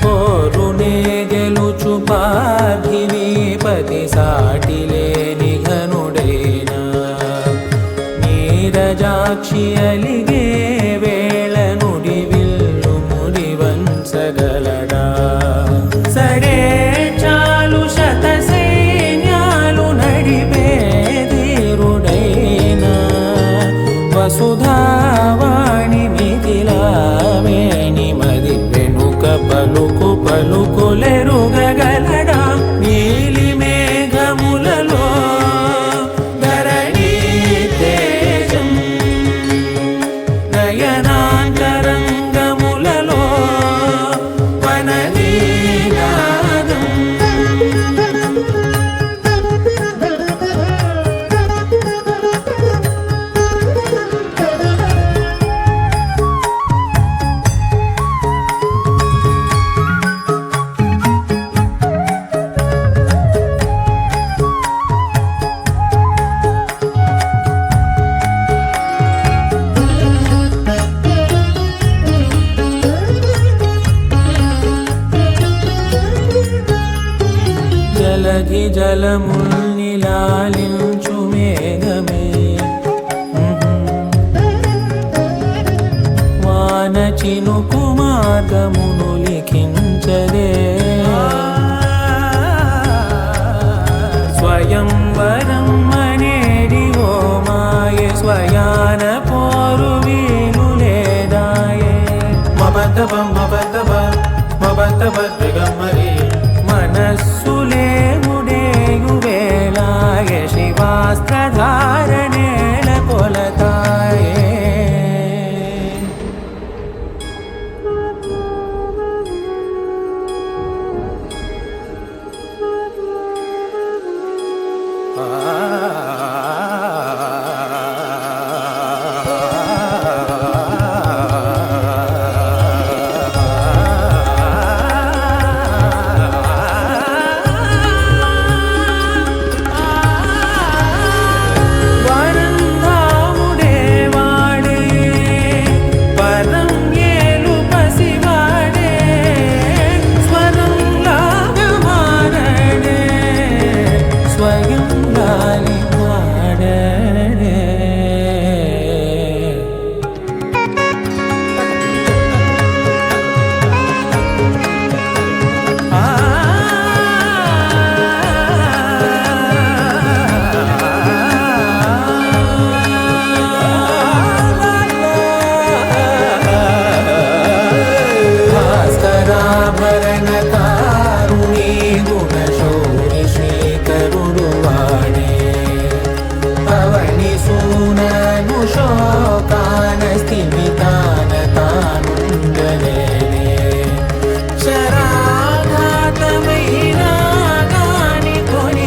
పోరునే గెలుచు పార్థివీపతి సాటిలేని ఘనుడేనా నీరజాక్షి అలిగే వేళ నుడి విల్లు ముడి వంచగలడా సడే చాలు శత సైన్యాలు నడిపే ధీరుడైనా వసుధావాణి మిథిలావేణి మది వెనుక పలుకు పలుకులెరుగగలడా నీలి మేఘములలో ధరణీ తేజం నయనాంతరంగములలో వననీనాదం జలధి జలముల్నిలాలించు మేఘమే వాన చినుకు మార్గమును లిఖించదే స్వయంవరం అనేడి ఓ మాయే స్వయాన పోరు వీలు లేదాయే మబద్దబ మబద్దబ మబద్దబ త్రిగమ్మరి మనస్సులే ముడేయు వేళాయ శివాస్త్రధారణేల కొలతాయే ఆ